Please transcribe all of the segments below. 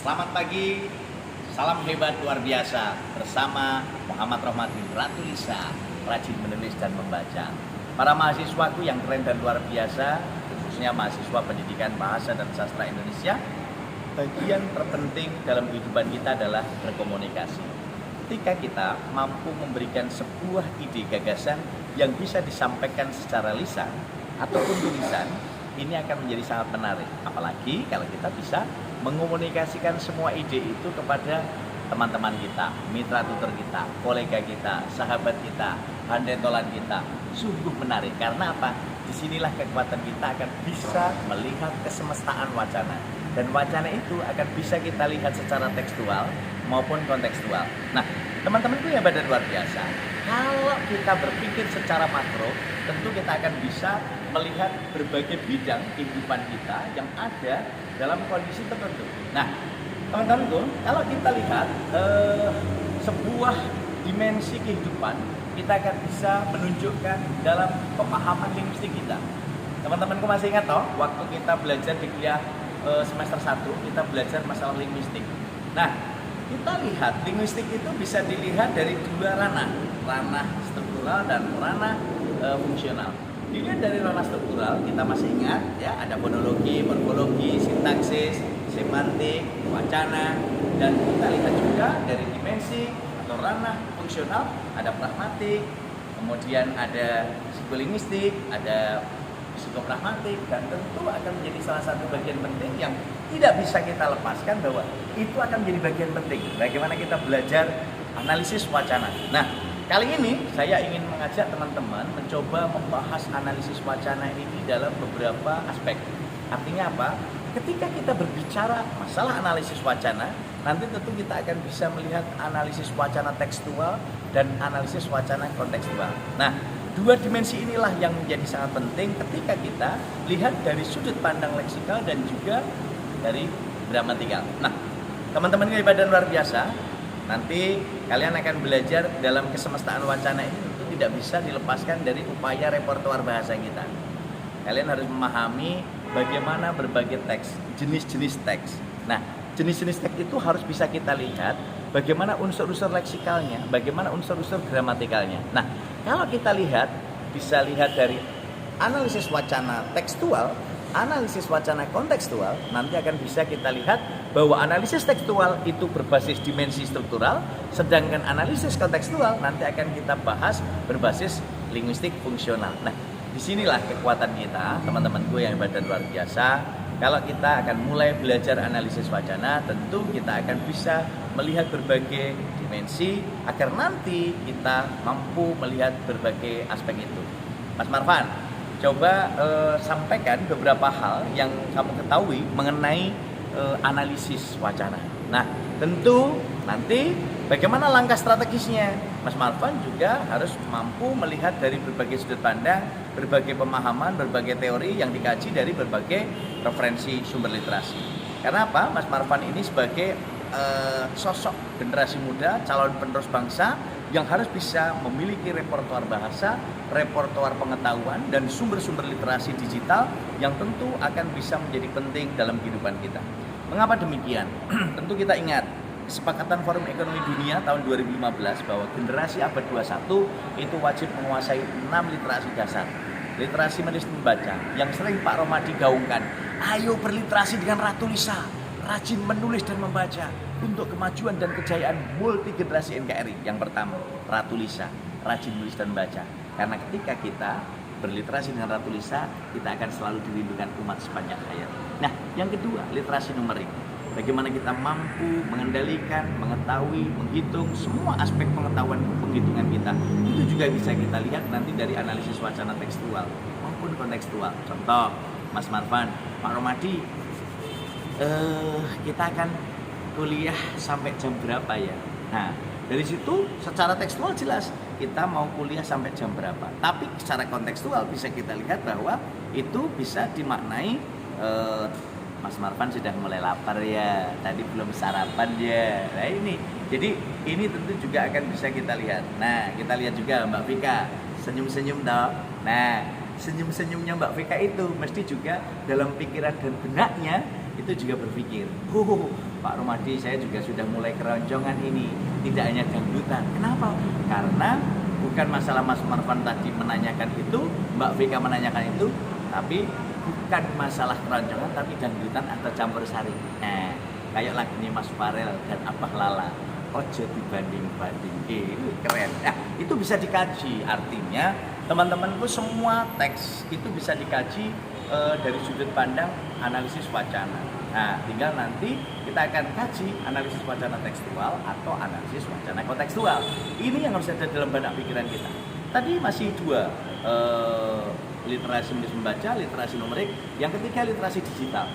Selamat pagi, salam hebat luar biasa bersama Muhammad Rohmadin Ratu Lisa, rajin menulis dan membaca. Para mahasiswaku yang keren dan luar biasa, khususnya mahasiswa pendidikan bahasa dan sastra Indonesia, bagian terpenting dalam kehidupan kita adalah berkomunikasi. Ketika kita mampu memberikan sebuah ide gagasan yang bisa disampaikan secara lisan ataupun tulisan, ini akan menjadi sangat menarik. Apalagi kalau kita bisa mengomunikasikan semua ide itu kepada teman-teman kita, mitra tutor kita, kolega kita, sahabat kita, handetolan kita. Sungguh menarik. Karena apa? Disinilah kekuatan kita akan bisa melihat kesemestaan wacana. Dan wacana itu akan bisa kita lihat secara tekstual maupun kontekstual. Nah, teman-temanku yang pada luar biasa, kalau kita berpikir secara makro, tentu kita akan bisa melihat berbagai bidang kehidupan kita yang ada dalam kondisi tertentu. Nah, teman-temanku, kalau kita lihat sebuah dimensi kehidupan, kita akan bisa menunjukkan dalam pemahaman linguistik kita. Teman-temanku masih ingat toh, waktu kita belajar di kuliah semester 1, kita belajar masalah linguistik. Nah, kita lihat linguistik itu bisa dilihat dari dua ranah struktural dan ranah fungsional. Dilihat dari ranah struktural, kita masih ingat ya, ada fonologi, morfologi, sintaksis, semantik, wacana, dan kita lihat juga dari dimensi atau ranah fungsional, ada pragmatik, kemudian ada psikolinguistik, ada psikopragmatik, dan tentu akan menjadi salah satu bagian penting yang tidak bisa kita lepaskan bahwa itu akan menjadi bagian penting bagaimana kita belajar analisis wacana. Nah, kali ini saya ingin mengajak teman-teman mencoba membahas analisis wacana ini dalam beberapa aspek. Artinya apa? Ketika kita berbicara masalah analisis wacana, nanti tentu kita akan bisa melihat analisis wacana tekstual dan analisis wacana kontekstual. Nah, dua dimensi inilah yang menjadi sangat penting ketika kita lihat dari sudut pandang leksikal dan juga dari gramatikal. Nah, teman-teman yang ibadah luar biasa, nanti kalian akan belajar dalam kesemestaan wacana ini tentu tidak bisa dilepaskan dari upaya repertoar bahasa kita. Kalian harus memahami bagaimana berbagai teks, jenis-jenis teks. Nah, jenis-jenis teks itu harus bisa kita lihat bagaimana unsur-unsur leksikalnya, bagaimana unsur-unsur gramatikalnya. Nah, kalau kita lihat, bisa lihat dari analisis wacana tekstual, analisis wacana kontekstual, nanti akan bisa kita lihat bahwa analisis tekstual itu berbasis dimensi struktural, sedangkan analisis kontekstual nanti akan kita bahas berbasis linguistik fungsional. Nah, disinilah kekuatan kita, teman-temanku yang ibadah luar biasa. Kalau kita akan mulai belajar analisis wacana, tentu kita akan bisa melihat berbagai dimensi agar nanti kita mampu melihat berbagai aspek itu. Mas Marvan, coba sampaikan beberapa hal yang kamu ketahui mengenai analisis wacana. Nah, tentu nanti bagaimana langkah strategisnya? Mas Marvan juga harus mampu melihat dari berbagai sudut pandang, berbagai pemahaman, berbagai teori yang dikaji dari berbagai referensi sumber literasi. Karena apa? Mas Marvan ini sebagai sosok generasi muda, calon penerus bangsa yang harus bisa memiliki repertoar bahasa, repertoar pengetahuan, dan sumber-sumber literasi digital yang tentu akan bisa menjadi penting dalam kehidupan kita. Mengapa demikian? Tentu kita ingat Kesepakatan Forum Ekonomi Dunia tahun 2015 bahwa generasi abad 21 itu wajib menguasai 6 literasi dasar. Literasi menulis dan membaca yang sering Pak Romadi gaungkan. Ayo berliterasi dengan Ratu Lisa, rajin menulis dan membaca untuk kemajuan dan kejayaan multi generasi NKRI. Yang pertama, Ratu Lisa, rajin menulis dan membaca. Karena ketika kita berliterasi dengan Ratu Lisa, kita akan selalu dirindukan umat sepanjang hayat. Nah, yang kedua, literasi numerik. Bagaimana kita mampu mengendalikan, mengetahui, menghitung semua aspek pengetahuan penghitungan kita. Itu juga bisa kita lihat nanti dari analisis wacana tekstual maupun kontekstual. Contoh, Mas Marvan, Pak Romadi, kita akan kuliah sampai jam berapa ya? Nah, dari situ secara tekstual jelas kita mau kuliah sampai jam berapa. Tapi secara kontekstual bisa kita lihat bahwa itu bisa dimaknai Mas Marvan sudah mulai lapar ya, tadi belum sarapan ya. Nah ini, jadi ini tentu juga akan bisa kita lihat. Nah, kita lihat juga Mbak Vika, senyum-senyum toh. Nah, senyum-senyumnya Mbak Vika itu mesti juga dalam pikiran dan benaknya itu juga berpikir, Pak Romadi, saya juga sudah mulai keroncongan ini, tidak hanya dangdutan. Kenapa? Karena bukan masalah Mas Marvan tadi menanyakan itu, Mbak Vika menanyakan itu, tapi bukan masalah keroncongan, tapi dangdutan atau campur sari. Kayak lagunya Mas Farel dan Abah Lala, ojo dibanding-banding, keren. Nah, itu bisa dikaji, artinya teman-temanku semua teks itu bisa dikaji dari sudut pandang analisis wacana. Nah, tinggal nanti kita akan kaji analisis wacana tekstual atau analisis wacana kontekstual. Ini yang harus ada dalam benak pikiran kita. Tadi masih dua, literasi menulis membaca, literasi numerik. Yang ketiga, literasi digital.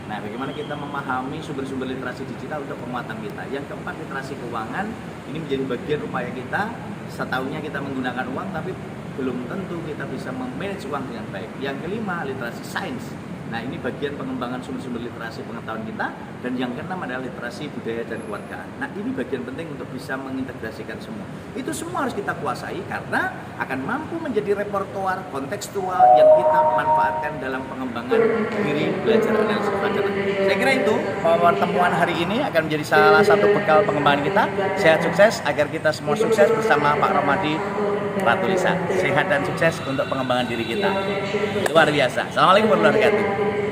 Nah, bagaimana kita memahami sumber-sumber literasi digital untuk penguatan kita. Yang keempat, literasi keuangan. Ini menjadi bagian upaya kita. Setahunnya kita menggunakan uang, tapi belum tentu kita bisa memanage uang dengan baik. Yang kelima, literasi sains. Nah, ini bagian pengembangan sumber-sumber literasi pengetahuan kita. Dan yang keenam adalah literasi budaya dan keluargaan. Nah, ini bagian penting untuk bisa mengintegrasikan semua. Itu semua harus kita kuasai karena akan mampu menjadi repertoar kontekstual yang kita manfaatkan dalam pengembangan diri belajar analisis wacana. Saya kira itu pertemuan hari ini akan menjadi salah satu bekal pengembangan kita. Sehat sukses agar kita semua sukses bersama Pak Romadi Ratulisa. Sehat dan sukses untuk pengembangan diri kita. Luar biasa. Assalamualaikum warahmatullahi wabarakatuh.